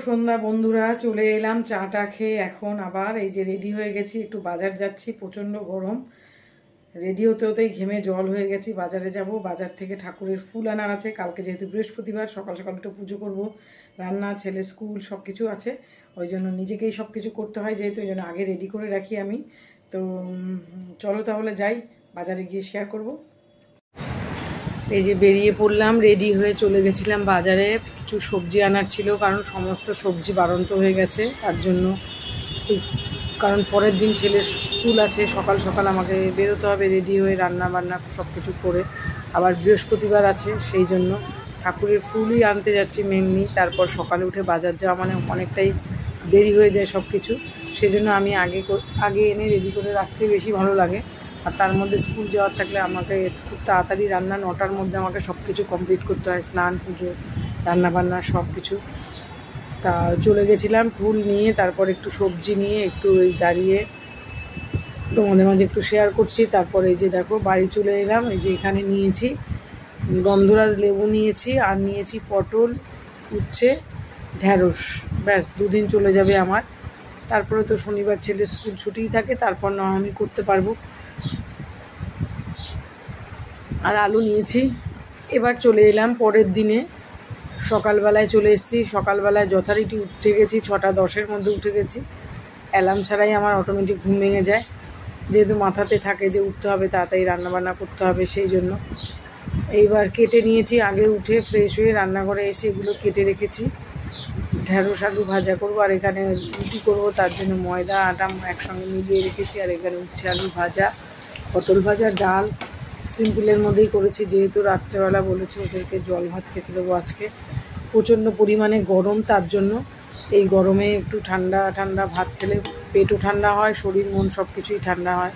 সন্ধ্যা বন্ধুরা, চলে এলাম চাটা খেয়ে। এখন আবার এই যে রেডি হয়ে গেছি, একটু বাজার যাচ্ছি। প্রচণ্ড গরম, রেডি হতে হতেই ঘেমে জল হয়ে গেছি। বাজারে যাব, বাজার থেকে ঠাকুরের ফুল আনার আছে। কালকে যেহেতু বৃহস্পতিবার, সকাল সকাল একটু পুজো করব, রান্না, ছেলে স্কুল, সব কিছু আছে। ওই জন্য নিজেকেই সব কিছু করতে হয়, যেহেতু ওই জন্য আগে রেডি করে রাখি আমি। তো চলো তাহলে যাই, বাজারে গিয়ে শেয়ার করব। এই যে বেরিয়ে পড়লাম, রেডি হয়ে চলে গেছিলাম বাজারে। কিছু সবজি আনার ছিল, কারণ সমস্ত সবজি বাড়ন্ত হয়ে গেছে তার জন্য। কারণ পরের দিন ছেলের স্কুল আছে, সকাল সকাল আমাকে বেরোতে হবে রেডি হয়ে, রান্না বান্না সব কিছু করে। আবার বৃহস্পতিবার আছে, সেই জন্য ঠাকুরের ফুলই আনতে যাচ্ছি মেনলি। তারপর সকালে উঠে বাজার যাওয়া মানে অনেকটাই দেরি হয়ে যায় সব কিছু। সেই জন্য আমি আগে এনে রেডি করে রাখতে বেশি ভালো লাগে। আর তার মধ্যে স্কুল যাওয়ার থাকলে আমাকে খুব তাড়াতাড়ি রান্না 9টার মধ্যে আমাকে সব কিছু কমপ্লিট করতে হয়, স্নান, পুজো, রান্নাবান্না সব কিছু। তা চলে গেছিলাম ফুল নিয়ে, তারপর একটু সবজি নিয়ে একটু দাঁড়িয়ে তোমাদের মাঝে একটু শেয়ার করছি। তারপরে এই যে দেখো বাড়ি চলে এলাম। এই যে এখানে নিয়েছি গন্ধরাজ লেবু নিয়েছি, আর নিয়েছি পটল, উচ্ছে, ঢ্যাঁড়স। ব্যাস 2 দিন চলে যাবে আমার। তারপরে তো শনিবার ছেলের স্কুল ছুটিই থাকে, তারপর না আমি করতে পারবো। আর আলু নিয়েছি। এবার চলে এলাম পরের দিনে, সকালবেলায় চলে এসেছি। সকালবেলায় যথারীতি উঠে গেছি, 6টা 10-এর মধ্যে উঠে গেছি। অ্যালার্ম ছাড়াই আমার অটোমেটিক ঘুম ভেঙে যায়, যেহেতু মাথাতে থাকে যে উঠতে হবে, তাড়াতাড়ি রান্নাবান্না করতে হবে, সেই জন্য। এইবার কেটে নিয়েছি, আগে উঠে ফ্রেশ হয়ে রান্নাঘরে এসে এগুলো কেটে রেখেছি। ঢ্যাঁড়স আলু ভাজা করবো, আর এখানে রুটি করবো, তার জন্য ময়দা আটা একসঙ্গে মিলিয়ে রেখেছি। আর এখানে উচ্ছে আলু ভাজা, পটল ভাজা, ডাল সিম্পলের মধ্যেই করেছি, যেহেতু রাত্রেবেলা বলেছি ওদেরকে জল ভাত খেতে দেবো আজকে। প্রচণ্ড পরিমাণে গরম, তার জন্য এই গরমে একটু ঠান্ডা ঠান্ডা ভাত খেলে পেটও ঠান্ডা হয়, শরীর মন সব কিছুই ঠান্ডা হয়।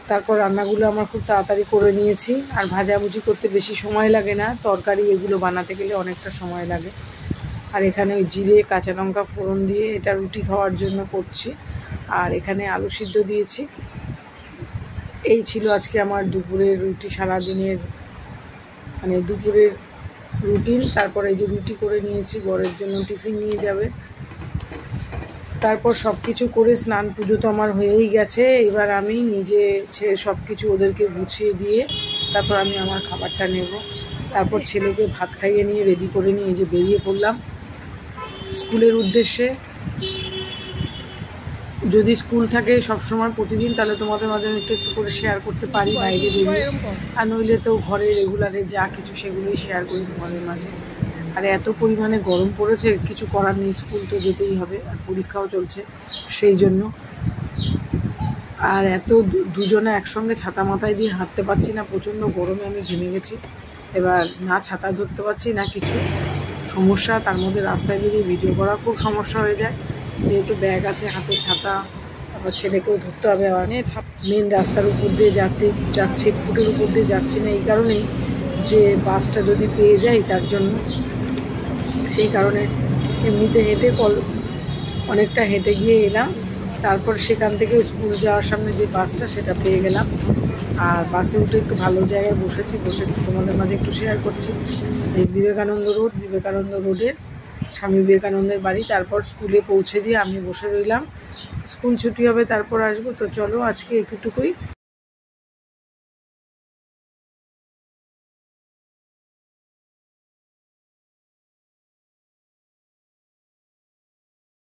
তারপর রান্নাগুলো আমার খুব তাড়াতাড়ি করে নিয়েছি। আর ভাজাভুজি করতে বেশি সময় লাগে না, তরকারি এগুলো বানাতে গেলে অনেকটা সময় লাগে। আর এখানে ওই জিরে কাঁচা লঙ্কা ফোড়ন দিয়ে এটা রুটি খাওয়ার জন্য করছি। আর এখানে আলু সিদ্ধ দিয়েছি। এই ছিল আজকে আমার দুপুরের রুটি, সারাদিনের মানে দুপুরের রুটিন। তারপরে এই যে রুটি করে নিয়েছি, বরের জন্য টিফিন নিয়ে যাবে। তারপর সব কিছু করে স্নান পুজো তো আমার হয়েই গেছে। এবার আমি নিজে সব কিছু ওদেরকে গুছিয়ে দিয়ে তারপর আমি আমার খাবারটা নেব। তারপর ছেলেকে ভাত খাইয়ে নিয়ে রেডি করে নিয়ে এই যে বেরিয়ে পড়লাম স্কুলের উদ্দেশ্যে। যদি স্কুল থাকে সবসময় প্রতিদিন, তাহলে তোমাদের মাঝে একটু একটু করে শেয়ার করতে পারি বাইরে বেরিয়ে। আর নইলে তো ঘরে রেগুলারে যা কিছু সেগুলোই শেয়ার করি তোমাদের মাঝে। আর এত পরিমাণে গরম পড়েছে, কিছু করার নেই, স্কুল তো যেতেই হবে, আর পরীক্ষাও চলছে, সেই জন্য। আর এত দুজনে একসঙ্গে ছাতা মাথায় দিয়ে হাঁটতে পারছি না, প্রচণ্ড গরমে আমি ঘেমে গেছি। এবার না ছাতা ধরতে পারছি না কিছু, সমস্যা। তার মধ্যে রাস্তায় বেরিয়ে ভিডিও করা খুব সমস্যা হয়ে যায়, যেহেতু ব্যাগ আছে হাতে, ছাতা, তারপর ছেলেকেও ধরতে হবে। আবার মেন রাস্তার উপর দিয়ে যাচ্ছি, ফুটের উপর দিয়ে যাচ্ছি না এই কারণেই যে বাসটা যদি পেয়ে যাই, তার জন্য। সেই কারণে এমনিতে অনেকটা হেঁটে গিয়ে এলাম। তারপর সেখান থেকে স্কুল যাওয়ার সামনে যে বাসটা, সেটা পেয়ে গেলাম। আর বাসে উঠে একটু ভালো জায়গায় বসে তোমাদের মাঝে একটু শেয়ার করছি। এই বিবেকানন্দ রোডের স্বামী বিবেকানন্দের বাড়ি। তারপর স্কুলে পৌঁছে দিয়ে আমি বসে রইলাম, স্কুল ছুটি হবে তারপর আসবো। তো চলো আজকে একটুকুই।